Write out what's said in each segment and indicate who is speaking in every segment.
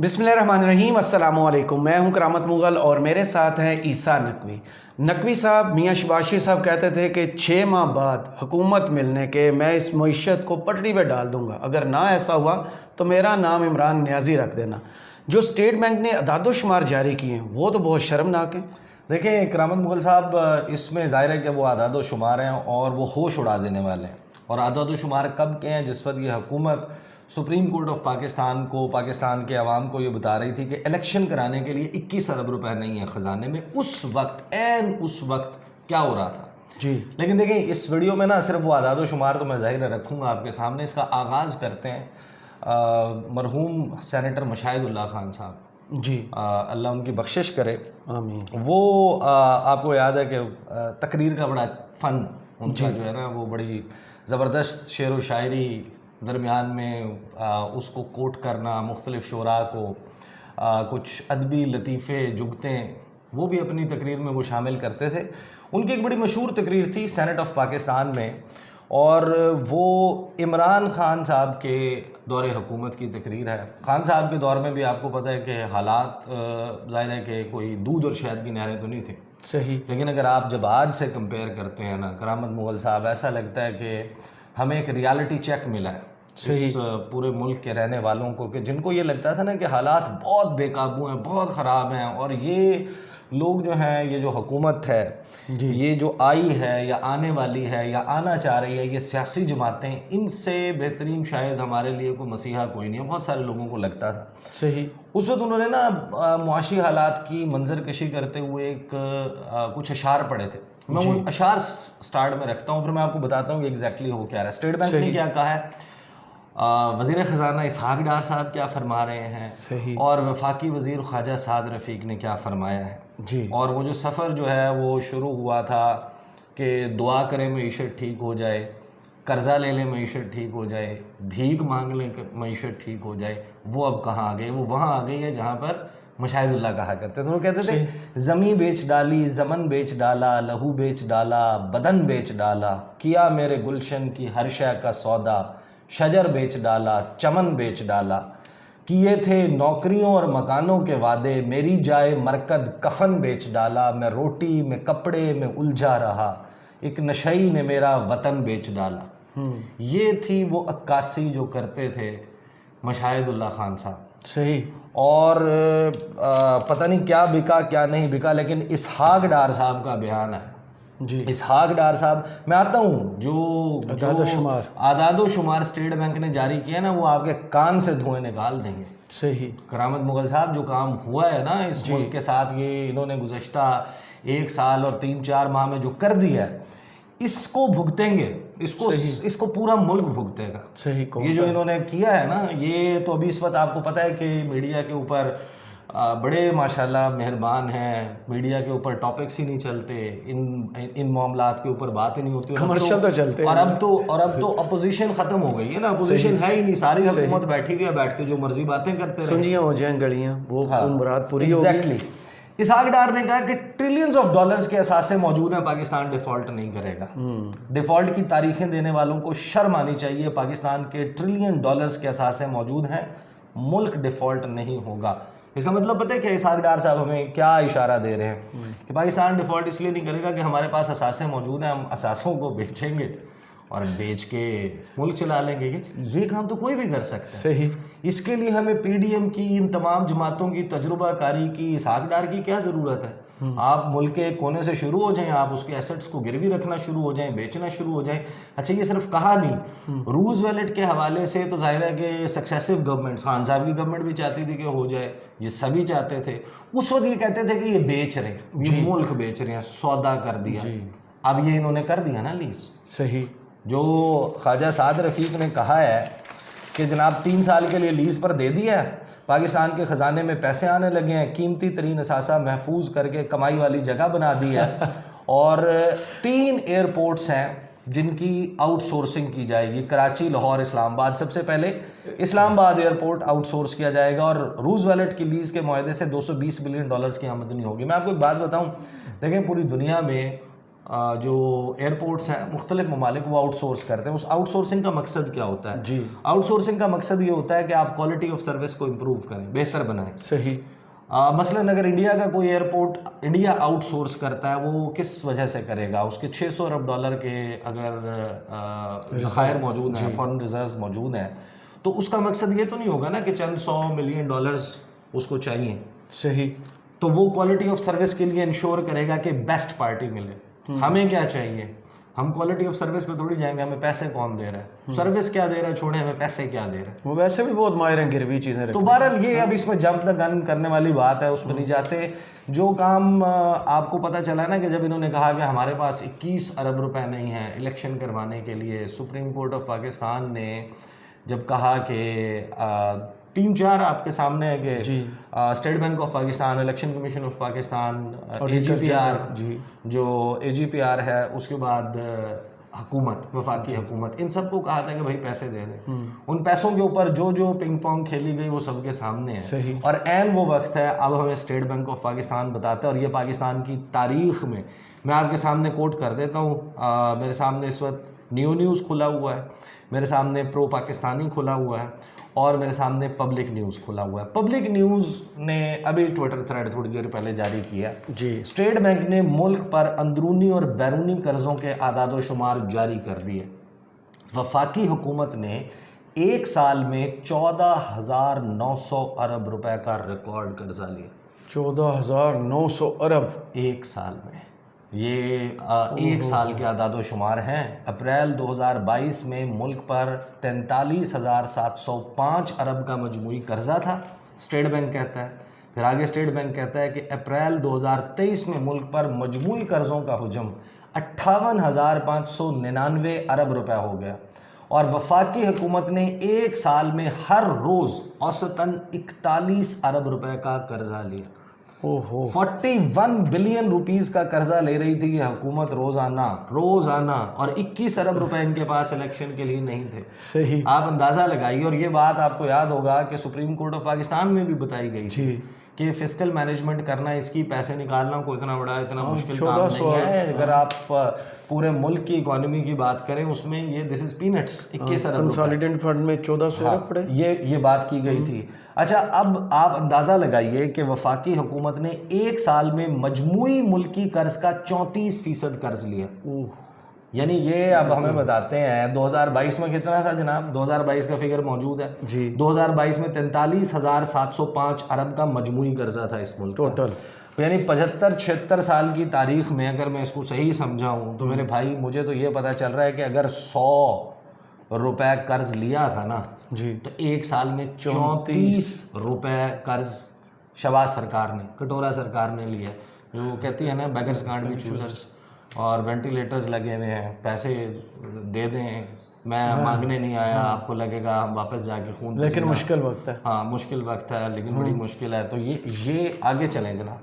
Speaker 1: بسم اللہ الرحمن الرحیم، السلام علیکم۔ میں ہوں کرامت مغل اور میرے ساتھ ہیں عیسیٰ نقوی۔ نقوی صاحب، میاں شہباز شریف صاحب کہتے تھے کہ 6 ماہ بعد حکومت ملنے کے میں اس معیشت کو پٹری پہ ڈال دوں گا، اگر نہ ایسا ہوا تو میرا نام عمران نیازی رکھ دینا۔ جو اسٹیٹ بینک نے اعداد و شمار جاری کیے ہیں وہ تو بہت شرمناک ہیں۔
Speaker 2: دیکھیں کرامت مغل صاحب، اس میں ظاہر ہے کہ وہ اعداد و شمار ہیں اور وہ ہوش اڑا دینے والے ہیں۔ اور اعداد و شمار کب کے ہیں؟ جس وقت یہ حکومت سپریم کورٹ آف پاکستان کو، پاکستان کے عوام کو یہ بتا رہی تھی کہ الیکشن کرانے کے لیے 21 ارب روپے نہیں ہے خزانے میں، اس وقت کیا ہو رہا تھا
Speaker 1: جی،
Speaker 2: لیکن دیکھیں اس ویڈیو میں صرف وہ اعداد و شمار تو میں ظاہر رکھوں گا آپ کے سامنے۔ اس کا آغاز کرتے ہیں مرحوم سینیٹر مشاہد اللہ خان صاحب،
Speaker 1: جی،
Speaker 2: اللہ ان کی بخشش کرے،
Speaker 1: آمین۔
Speaker 2: وہ آپ کو یاد ہے کہ تقریر کا بڑا فن ان کا جو ہے نا، وہ بڑی زبردست شعر و شاعری، درمیان میں اس کو کوٹ کرنا، مختلف شعراء کو، کچھ ادبی لطیفے جگتیں وہ بھی اپنی تقریر میں وہ شامل کرتے تھے۔ ان کی ایک بڑی مشہور تقریر تھی سینٹ آف پاکستان میں، اور وہ عمران خان صاحب کے دور حکومت کی تقریر ہے۔ خان صاحب کے دور میں بھی آپ کو پتہ ہے کہ حالات ظاہر ہے کہ کوئی دودھ اور شہد کی نہریں تو نہیں تھیں،
Speaker 1: صحیح۔
Speaker 2: لیکن اگر آپ جب آج سے کمپیئر کرتے ہیں نا کرامت مغل صاحب، ایسا لگتا ہے کہ ہمیں ایک ریالٹی چیک ملا ہے اس پورے ملک کے رہنے والوں کو، کہ جن کو یہ لگتا تھا نا کہ حالات بہت بے قابو ہیں، بہت خراب ہیں، اور یہ لوگ جو ہیں، یہ جو حکومت ہے، یہ جو آئی ہے یا آنے والی ہے یا آنا چاہ رہی ہے، یہ سیاسی جماعتیں، ان سے بہترین شاید ہمارے لیے کوئی مسیحا کوئی نہیں ہے، بہت سارے لوگوں کو لگتا تھا۔
Speaker 1: صحیح۔
Speaker 2: اس وقت انہوں نے نا معاشی حالات کی منظر کشی کرتے ہوئے کچھ اشعار پڑھے تھے۔ میں وہ اشعار سٹارٹ میں رکھتا ہوں، پھر میں آپ کو بتاتا ہوں کہ ایگزیکٹلی ہو کیا رہا ہے، اسٹیٹ بینک نے کیا کہا ہے، وزیر خزانہ اسحاق ڈار صاحب کیا فرما رہے ہیں،
Speaker 1: صحیح۔
Speaker 2: اور وفاقی وزیر خواجہ سعد رفیق نے کیا فرمایا ہے۔
Speaker 1: جی،
Speaker 2: اور وہ جو سفر جو ہے وہ شروع ہوا تھا کہ دعا کریں معیشت ٹھیک ہو جائے، قرضہ لے لیں معیشت ٹھیک ہو جائے، بھیک مانگ لیں معیشت ٹھیک ہو جائے، وہ اب کہاں آ گئے؟ وہ وہاں آ گئی ہے جہاں پر مشاہد اللہ کہا کرتے تھے۔ وہ کہتے تھے زمیں بیچ ڈالی، زمن بیچ ڈالا، لہو بیچ ڈالا، بدن بیچ ڈالا، کیا میرے گلشن کی ہر شے کا سودا، شجر بیچ ڈالا، چمن بیچ ڈالا، کیے تھے نوکریوں اور مکانوں کے وعدے، میری جائے مرکد کفن بیچ ڈالا، میں روٹی میں کپڑے میں الجھا رہا، ایک نشئی نے میرا وطن بیچ ڈالا۔ یہ تھی وہ عکاسی جو کرتے تھے مشاہد اللہ خان صاحب۔
Speaker 1: صحیح۔
Speaker 2: اور پتہ نہیں کیا بکا کیا نہیں بکا، لیکن اسحاق ڈار صاحب کا بیان ہے۔
Speaker 1: جی،
Speaker 2: اسحاق ڈار صاحب، میں آتا ہوں، جو اعداد و شمار اسٹیٹ بینک نے جاری کیا نا، وہ آپ کے کان سے دھوئیں نکال دیں گے۔
Speaker 1: صحیح۔
Speaker 2: کرامت مغل صاحب، جو کام ہوا ہے نا اس ملک کے ساتھ، یہ انہوں نے گزشتہ 1 سال اور 3-4 ماہ میں جو کر دیا ہے، اس کو بھگتیں گے، اس کو پورا ملک بھگتے گا۔
Speaker 1: صحیح۔
Speaker 2: یہ جو انہوں نے کیا ہے نا، یہ تو ابھی اس وقت آپ کو پتہ ہے کہ میڈیا کے اوپر بڑے ماشاءاللہ مہربان ہیں، میڈیا کے اوپر ٹاپکس ہی نہیں چلتے، ان معاملات کے اوپر بات ہی نہیں ہوتی،
Speaker 1: کمرشل تو چلتے ہیں،
Speaker 2: اور اب تو اپوزیشن ختم ہو گئی ہے نا، اپوزیشن ہے ہی نہیں، ساری حکومت بیٹھی ہوئی ہے، بیٹھ کے جو مرضی باتیں کرتے رہے،
Speaker 1: سنجیاں ہو جائیں گڑیاں، وہ مراد پوری ہوگی۔
Speaker 2: ایگزیکٹلی۔ اسحاق ڈار نے کہا کہ ٹریلینز آف ڈالرز کے اثاثے موجود ہیں، پاکستان ڈیفالٹ نہیں کرے گا۔ ڈیفالٹ کی تاریخیں دینے والوں کو شرم آنی چاہیے، پاکستان کے ٹریلین ڈالرز کے اثاثے موجود ہیں، ملک ڈیفالٹ نہیں ہوگا۔ اس کا مطلب پتہ ہے کہ اسحاق ڈار صاحب ہمیں کیا اشارہ دے رہے ہیں کہ پاکستان ڈیفالٹ اس لیے نہیں کرے گا کہ ہمارے پاس اثاثے موجود ہیں، ہم اثاثوں کو بیچیں گے اور بیچ کے ملک چلا لیں گے۔ یہ کام تو کوئی بھی کر سکتا ہے۔
Speaker 1: صحیح۔
Speaker 2: اس کے لیے ہمیں پی ڈی ایم کی، ان تمام جماعتوں کی تجربہ کاری کی، اسحاق ڈار کی کیا ضرورت ہے؟ آپ ملک کے کونے سے شروع ہو جائیں، آپ اس کے ایسٹس کو گروی رکھنا شروع ہو جائیں، بیچنا شروع ہو جائیں۔ اچھا، یہ صرف کہا نہیں، روز ویلٹ کے حوالے سے تو ظاہر ہے کہ سکسیسو گورنمنٹس، خان صاحب کی گورنمنٹ بھی چاہتی تھی کہ ہو جائے، یہ سبھی چاہتے تھے۔ اس وقت یہ کہتے تھے کہ یہ بیچ رہے ہیں، یہ ملک بیچ رہے ہیں، سودا کر دیا۔ اب یہ انہوں نے کر دیا نا لیز۔
Speaker 1: صحیح۔
Speaker 2: جو خواجہ سعد رفیق نے کہا ہے کہ جناب 3 سال کے لیے لیز پر دے دیا ہے، پاکستان کے خزانے میں پیسے آنے لگے ہیں، قیمتی ترین اثاثہ محفوظ کر کے کمائی والی جگہ بنا دی ہے، اور 3 ایئرپورٹس ہیں جن کی آؤٹ سورسنگ کی جائے گی، کراچی، لاہور، اسلام آباد۔ سب سے پہلے اسلام آباد ایئرپورٹ آؤٹ سورس کیا جائے گا، اور روز ویلٹ کی لیز کے معاہدے سے $220 بلین کی آمدنی ہوگی۔ میں آپ کو ایک بات بتاؤں، دیکھیں پوری دنیا میں جو ایئرپورٹس ہیں مختلف ممالک وہ آؤٹ سورس کرتے ہیں. اس آؤٹ سورسنگ کا مقصد کیا ہوتا ہے؟
Speaker 1: جی
Speaker 2: آؤٹ سورسنگ کا مقصد یہ ہوتا ہے کہ آپ کوالٹی آف سروس کو امپروو کریں, بہتر بنائیں.
Speaker 1: صحیح.
Speaker 2: مثلاً اگر انڈیا کا کوئی ایئرپورٹ انڈیا آؤٹ سورس کرتا ہے, وہ کس وجہ سے کرے گا؟ اس کے $600 ارب کے اگر ذخائر موجود ہیں, فارن ریزروز موجود ہیں, تو اس کا مقصد یہ تو نہیں ہوگا نا کہ چند $100 ملین اس کو چاہیے.
Speaker 1: صحیح.
Speaker 2: تو وہ کوالٹی آف سروس کے لیے انشور کرے گا کہ بیسٹ پارٹی ملے. ہمیں کیا چاہیے؟ ہم کوالٹی آف سروس پہ تھوڑی جائیں گے ہمیں پیسے کون دے رہا ہے, سروس کیا دے رہا ہے چھوڑیں, ہمیں پیسے کیا دے رہا ہے.
Speaker 1: وہ ویسے بھی بہت ماہر ہیں گروی چیزیں.
Speaker 2: تو بہرحال یہ اب اس میں جمپ دا گن کرنے والی بات ہے, اس میں نہیں جاتے. جو کام آپ کو پتہ چلا نا کہ جب انہوں نے کہا کہ ہمارے پاس 21 ارب روپے نہیں ہیں الیکشن کروانے کے لیے, سپریم کورٹ آف پاکستان نے جب کہا کہ 3-4 آپ کے سامنے ہے کہ state bank of Pakistan, election commission of Pakistan, AGPR, جو AGPR ہے, اس کے بعد حکومت, وفاقی حکومت, ان سب کو کہا تھا کہ بھائی پیسے دے دیں. ان پیسوں کے اوپر جو پنگ پونگ کھیلی گئی وہ سب کے سامنے ہے. اور عین وہ وقت ہے اب ہمیں اسٹیٹ بینک آف پاکستان بتاتا ہے, اور یہ پاکستان کی تاریخ میں آپ کے سامنے کوٹ کر دیتا ہوں. میرے سامنے اس وقت نیوز کھلا ہوا ہے, میرے سامنے پرو پاکستانی کھلا ہوا ہے, اور میرے سامنے پبلک نیوز کھلا ہوا ہے. پبلک نیوز نے ابھی ٹویٹر تھریڈ تھوڑی دیر پہلے جاری کیا. اسٹیٹ بینک نے ملک پر اندرونی اور بیرونی قرضوں کے اعداد و شمار جاری کر دیے. وفاقی حکومت نے ایک سال میں 14,900 ارب روپے کا ریکارڈ قرضہ لیا.
Speaker 1: 14,900 ارب
Speaker 2: ایک سال میں. یہ ایک سال کے اعداد و شمار ہیں. اپریل 2022 میں ملک پر 43,705 ارب کا مجموعی قرضہ تھا, اسٹیٹ بینک کہتا ہے. پھر آگے اسٹیٹ بینک کہتا ہے کہ اپریل 2023 میں ملک پر مجموعی قرضوں کا حجم 58,599 ارب روپے ہو گیا, اور وفاقی حکومت نے ایک سال میں ہر روز اوسطاً 41 ارب روپے کا قرضہ لیا. 41 بلین روپیز کا قرضہ لے رہی تھی یہ حکومت روزانہ, اور 21 ارب روپے ان کے پاس الیکشن کے لیے نہیں تھے.
Speaker 1: صحیح.
Speaker 2: آپ اندازہ لگائیے. اور یہ بات آپ کو یاد ہوگا کہ سپریم کورٹ آف پاکستان میں بھی بتائی گئی تھی کہ فسکل مینجمنٹ کرنا, اس کی پیسے نکالنا کوئی اتنا بڑا اتنا مشکل کام نہیں ہے. اگر آپ پورے ملک کی اکانومی کی بات کریں اس میں یہ دس از پینٹس. 21 ارب
Speaker 1: کنسالیڈیٹ فنڈ میں 1400 ارب پڑے,
Speaker 2: یہ بات کی گئی تھی. اچھا, اب آپ اندازہ لگائیے کہ وفاقی حکومت نے ایک سال میں مجموعی ملکی قرض کا 34% قرض لیا. یعنی یہ اب ہمیں بتاتے ہیں 2022 میں کتنا تھا جناب؟ 2022 کا فگر موجود ہے. 2022 میں 43,705 ارب کا مجموعی قرضہ تھا اس ملک
Speaker 1: ٹوٹل.
Speaker 2: یعنی 75-76 سال کی تاریخ میں اگر میں اس کو صحیح سمجھاؤں تو میرے بھائی مجھے تو یہ پتہ چل رہا ہے کہ اگر 100 روپے قرض لیا تھا نا تو ایک سال میں 34 روپے قرض شہباز سرکار نے, کٹورا سرکار نے لیا. وہ کہتی ہے نا بیگرز کانٹ بی چوزرز, اور وینٹیلیٹرز لگے ہوئے ہیں, پیسے دے دیں, میں مانگنے نہیں آیا, آپ کو لگے گا ہم واپس جا کے خون,
Speaker 1: لیکن مشکل وقت ہے.
Speaker 2: ہاں مشکل وقت ہے لیکن بڑی مشکل ہے. تو یہ آگے چلیں جناب.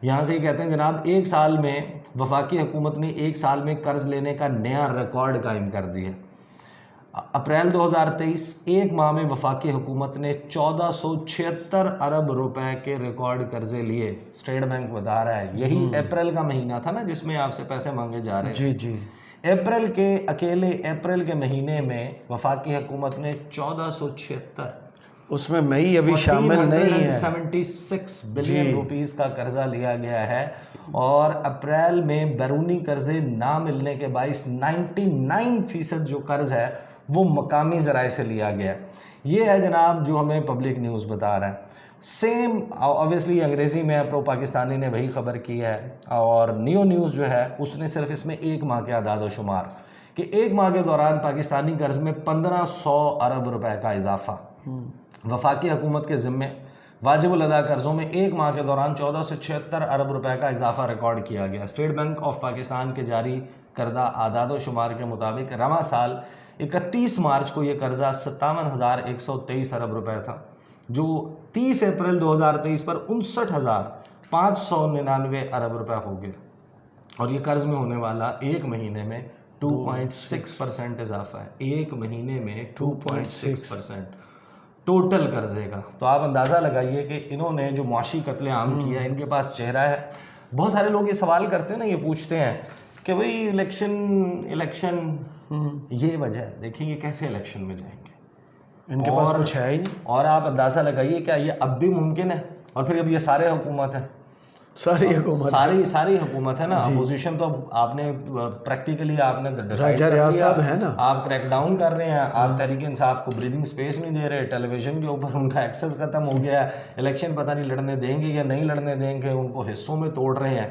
Speaker 2: یہاں سے یہ کہتے ہیں جناب ایک سال میں وفاقی حکومت نے ایک سال میں قرض لینے کا نیا ریکارڈ قائم کر دیا. اپریل 2023 ایک ماہ میں وفاقی حکومت نے 1476 ارب روپے کے ریکارڈ قرضے لیے. اسٹیٹ بینک بتا رہا ہے یہی اپریل کا مہینہ تھا نا جس میں آپ سے پیسے مانگے جا رہے ہیں. اکیلے اپریل کے مہینے میں وفاقی حکومت نے 1476,
Speaker 1: اس میں مئی ابھی شامل نہیں ہے,
Speaker 2: 76 بلین روپیز کا قرضہ لیا گیا ہے. اور اپریل میں بیرونی قرضے نہ ملنے کے باعث 99% جو قرض ہے وہ مقامی ذرائع سے لیا گیا. یہ ہے جناب جو ہمیں پبلک نیوز بتا رہا ہے. سیم اوبیسلی انگریزی میں پرو پاکستانی نے وہی خبر کی ہے, اور نیوز جو ہے اس نے صرف اس میں ایک ماہ کے اعداد و شمار کہ ایک ماہ کے دوران پاکستانی قرض میں 1500 ارب روپے کا اضافہ. وفاقی حکومت کے ذمے واجب الادا قرضوں میں ایک ماہ کے دوران 1476 ارب روپے کا اضافہ ریکارڈ کیا گیا. اسٹیٹ بینک آف پاکستان کے جاری کردہ اعداد و شمار کے مطابق رواں سال 31 مارچ کو یہ قرضہ 57,123 ارب روپے تھا, جو 30 اپریل 2023 پر 59,599 ارب روپے ہو گئے. اور یہ قرض میں ہونے والا ایک مہینے میں 2.6% اضافہ ہے. ایک مہینے میں 2.6% ٹوٹل قرضے کا. تو آپ اندازہ لگائیے کہ انہوں نے جو معاشی قتل عام کیا ہے, ان کے پاس چہرہ ہے. بہت سارے لوگ یہ سوال کرتے ہیں نا, یہ پوچھتے ہیں کہ بھائی الیکشن یہ وجہ ہے. دیکھیں یہ کیسے الیکشن میں جائیں گے,
Speaker 1: ان کے پاس کچھ ہے ہی نہیں.
Speaker 2: اور آپ اندازہ لگائیے کیا یہ اب بھی ممکن ہے؟ اور پھر اب یہ سارے حکومت ہیں,
Speaker 1: ساری حکومت,
Speaker 2: ساری حکومت ہے نا. اپوزیشن تو اب آپ نے پریکٹیکلی آپ نے ڈیسائیڈ
Speaker 1: راجہ
Speaker 2: کر
Speaker 1: ریاض
Speaker 2: لیا,
Speaker 1: صاحب ہے نا,
Speaker 2: آپ کریک ڈاؤن کر رہے ہیں, آپ تحریک انصاف کو بریدنگ سپیس نہیں دے رہے, ٹیلی ویژن کے اوپر ان کا ایکسس ختم ہو گیا ہے, الیکشن پتہ نہیں لڑنے دیں گے یا نہیں لڑنے دیں گے, ان کو حصوں میں توڑ رہے ہیں.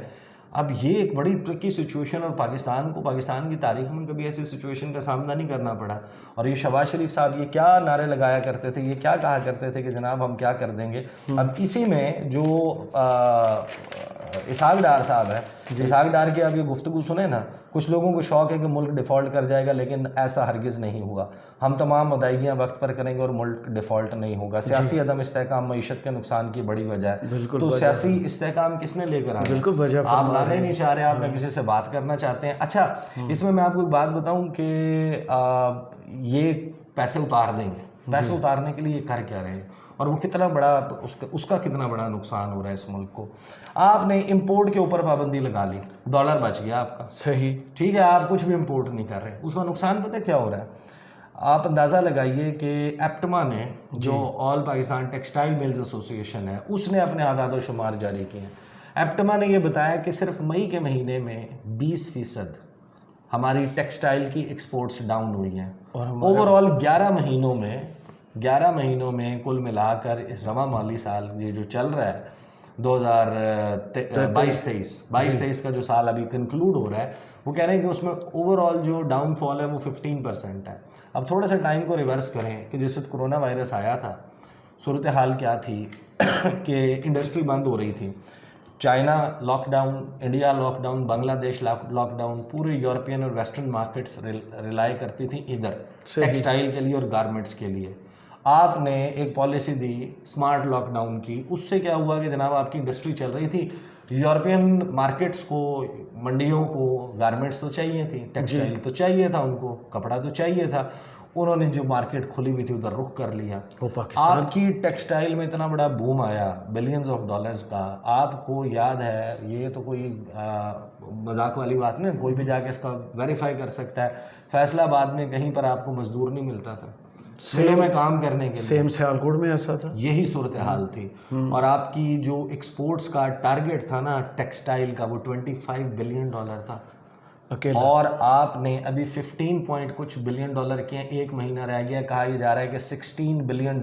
Speaker 2: اب یہ ایک بڑی ٹرکی سچویشن, اور پاکستان کی تاریخ میں کبھی ایسی سچویشن کا سامنا نہیں کرنا پڑا. اور یہ شہباز شریف صاحب یہ کیا نعرے لگایا کرتے تھے, یہ کیا کہا کرتے تھے کہ جناب ہم کیا کر دیں گے. اب اسی میں جو اسحاق ڈار صاحب ہے, اسحاق ڈار کی اب یہ گفتگو سنیں نا, کچھ لوگوں کو شوق ہے کہ ملک ڈیفالٹ کر جائے گا, لیکن ایسا ہرگز نہیں ہوا. ہم تمام ادائیگیاں وقت پر کریں گے اور ملک ڈیفالٹ نہیں ہوگا. سیاسی عدم استحکام معیشت کے نقصان کی بڑی وجہ ہے. تو سیاسی استحکام کس نے لے کر آنا؟
Speaker 1: بالکل وجہ
Speaker 2: آپ لانے نہیں چاہ رہے, آپ نے کسی سے بات کرنا چاہتے ہیں. اچھا اس میں آپ کو ایک بات بتاؤں کہ یہ پیسے اتار دیں گے, پیسے اتارنے کے لیے یہ کر کیا رہے ہیں, اور وہ کتنا بڑا اس کا کتنا بڑا نقصان ہو رہا ہے اس ملک کو. آپ نے امپورٹ کے اوپر پابندی لگا لی, ڈالر بچ گیا آپ کا,
Speaker 1: صحیح
Speaker 2: ٹھیک ہے, آپ کچھ بھی امپورٹ نہیں کر رہے. اس کا نقصان پتہ کیا ہو رہا ہے؟ آپ اندازہ لگائیے کہ ایپٹما نے, جو آل پاکستان ٹیکسٹائل ملز ایسوسی ایشن ہے, اس نے اپنے اعداد و شمار جاری کیے ہیں. ایپٹما نے یہ بتایا کہ صرف مئی کے مہینے میں 20% ہماری ٹیکسٹائل کی ایکسپورٹس ڈاؤن ہوئی ہیں. اوور آل 11 مہینوں میں کل ملا کر اس رواں مالی سال یہ جو چل رہا ہے 2022-23 کا جو سال ابھی کنکلوڈ ہو رہا ہے, وہ کہہ رہے ہیں کہ اس میں اوور آل جو ڈاؤن فال ہے وہ 15% ہے. اب تھوڑا سا ٹائم کو ریورس کریں کہ جس وقت کرونا وائرس آیا تھا, صورتحال کیا تھی کہ انڈسٹری بند ہو رہی تھی. China lockdown, India lockdown, Bangladesh lockdown, پورے یورپین اور ویسٹرن مارکیٹس ریلائی کرتی تھیں ادھر ٹیکسٹائل کے لیے اور گارمنٹس کے لیے. آپ نے ایک پالیسی دی اسمارٹ لاک ڈاؤن کی, اس سے کیا ہوا کہ جناب آپ کی انڈسٹری چل رہی تھی, یورپین مارکیٹس کو, منڈیوں کو گارمنٹس تو چاہیے تھی, ٹیکسٹائل تو چاہیے تھا, ان کو کپڑا تو چاہیے تھا. انہوں نے جو مارکیٹ کھلی ہوئی تھی ادھر رخ کر لیا. آپ کی ٹیکسٹائل میں اتنا بڑا بوم آیا بلینز آف ڈالرز کا. آپ کو یاد ہے, یہ تو کوئی مذاق والی بات نہیں, کوئی بھی جا کے اس کا ویریفائی کر سکتا ہے, فیصل آباد میں کہیں پر آپ کو مزدور نہیں ملتا تھا سیل میں کام کرنے کے لیے.
Speaker 1: سیم سیالکوٹ میں ایسا تھا,
Speaker 2: یہی صورتحال تھی. اور آپ کی جو ایکسپورٹس کا ٹارگیٹ تھا نا ٹیکسٹائل کا, وہ $25 بلین تھا, اور آپ نے ابھی 15 کچھ بلین ڈالر کیے. 1 مہینہ رہ گیا, کہا یہ جا رہا ہے کہ $16 بلین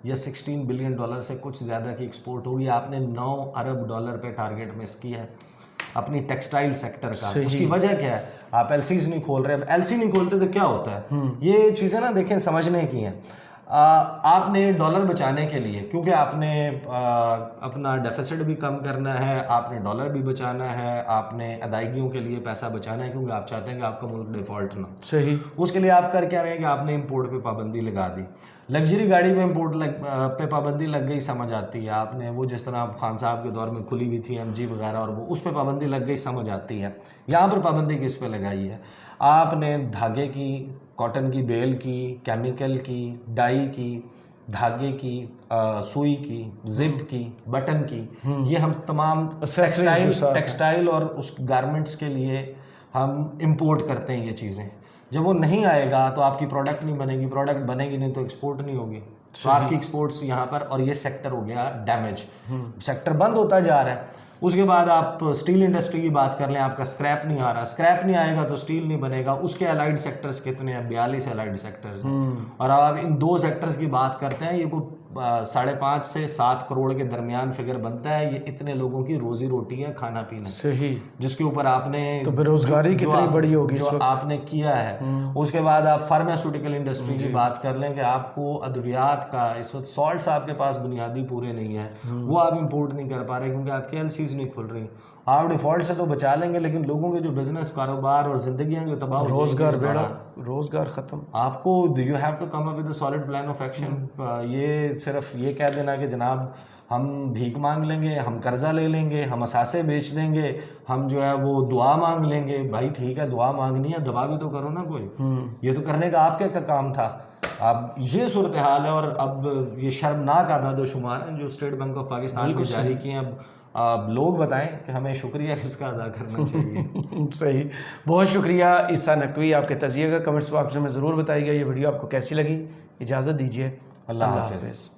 Speaker 2: یا $16 بلین سے کچھ زیادہ کی ایکسپورٹ ہوگی. آپ نے $9 ارب پہ ٹارگیٹ مس کیا ہے اپنی ٹیکسٹائل سیکٹر کا. اس کی وجہ کیا ہے؟ آپ ایل سیز نہیں کھول رہے. اب ایل سی نہیں کھولتے تو کیا ہوتا ہے؟ یہ چیزیں نا دیکھیں سمجھنے کی ہیں. آپ نے ڈالر بچانے کے لیے, کیونکہ آپ نے اپنا ڈیفیسٹ بھی کم کرنا ہے, آپ نے ڈالر بھی بچانا ہے, آپ نے ادائیگیوں کے لیے پیسہ بچانا ہے, کیونکہ آپ چاہتے ہیں کہ آپ کا ملک ڈیفالٹ نہ.
Speaker 1: صحیح.
Speaker 2: اس کے لیے آپ کر کیا رہے ہیں کہ آپ نے امپورٹ پہ پابندی لگا دی. لگژری گاڑی پہ امپورٹ پہ پابندی لگ گئی, سمجھ آتی ہے. آپ نے وہ جس طرح خان صاحب کے دور میں کھلی ہوئی تھی MG وغیرہ, اور وہ اس پہ پابندی لگ گئی, سمجھ آتی ہے. یہاں پر پابندی کس پہ لگائی ہے؟ آپ نے دھاگے کی, کاٹن کی بیل کی, کیمیکل کی, ڈائی کی, دھاگے کی, سوئی کی, زپ کی, بٹن کی, یہ ہم تمام ٹیکسٹائل اور اس گارمنٹس کے لیے ہم امپورٹ کرتے ہیں یہ چیزیں. جب وہ نہیں آئے گا تو آپ کی پروڈکٹ نہیں بنے گی, پروڈکٹ بنے گی نہیں تو ایکسپورٹ نہیں ہوگی. تو آپ کی ایکسپورٹس یہاں پر, اور یہ سیکٹر ہو گیا ڈیمیج, سیکٹر بند ہوتا جا رہا ہے. اس کے بعد آپ اسٹیل انڈسٹری کی بات کر لیں, آپ کا اسکریپ نہیں آ رہا, اسکریپ نہیں آئے گا تو اسٹیل نہیں بنے گا. اس کے الائڈ سیکٹرز کتنے ہیں؟ 42 الائڈ سیکٹرز ہیں. اور آپ ان 2 سیکٹرز کی بات کرتے ہیں, یہ کوئی 5.5 سے 7 کروڑ کے درمیان فگر بنتا ہے. یہ اتنے لوگوں کی روزی روٹی ہے, کھانا پینا.
Speaker 1: صحیح.
Speaker 2: جس کے اوپر آپ نے
Speaker 1: تو بے روزگاری کتنی بڑی ہوگی
Speaker 2: جو آپ نے کیا ہے. اس کے بعد آپ فارماسیوٹیکل انڈسٹری کی بات کر لیں کہ آپ کو ادویات کا, اس وقت سالٹس آپ کے پاس بنیادی پورے نہیں ہیں, وہ آپ امپورٹ نہیں کر پا رہے کیونکہ آپ کی ایل سیز نہیں کھل رہی. آپ ڈیفالٹ سے تو بچا لیں گے, لیکن لوگوں کے جو بزنس, کاروبار اور زندگیاں جو تباہ,
Speaker 1: روزگار بیڑا, روزگار ختم.
Speaker 2: آپ کو you have to come up with a solid plan of action. یہ صرف یہ کہہ دینا کہ جناب ہم بھیک مانگ لیں گے, ہم قرضہ لے لیں گے, ہم اثاثے بیچ دیں گے, ہم جو ہے وہ دعا مانگ لیں گے. بھائی ٹھیک ہے, دعا مانگنی ہے, دبا بھی تو کرو نا کوئی. یہ تو کرنے کا آپ کیا کام تھا. اب یہ صورتحال ہے, اور اب یہ شرمناک اعداد و شمار ہیں جو اسٹیٹ بینک آف پاکستان کو جاری کیے ہیں. اب آپ لوگ بتائیں کہ ہمیں شکریہ کس کا ادا کرنا چاہیے.
Speaker 1: صحیح, بہت شکریہ عیسیٰ نقوی, آپ کے تجزیے کا کمنٹس باکس میں ضرور بتائیے گا. یہ ویڈیو آپ کو کیسی لگی؟ اجازت دیجیے,
Speaker 2: اللہ حافظ.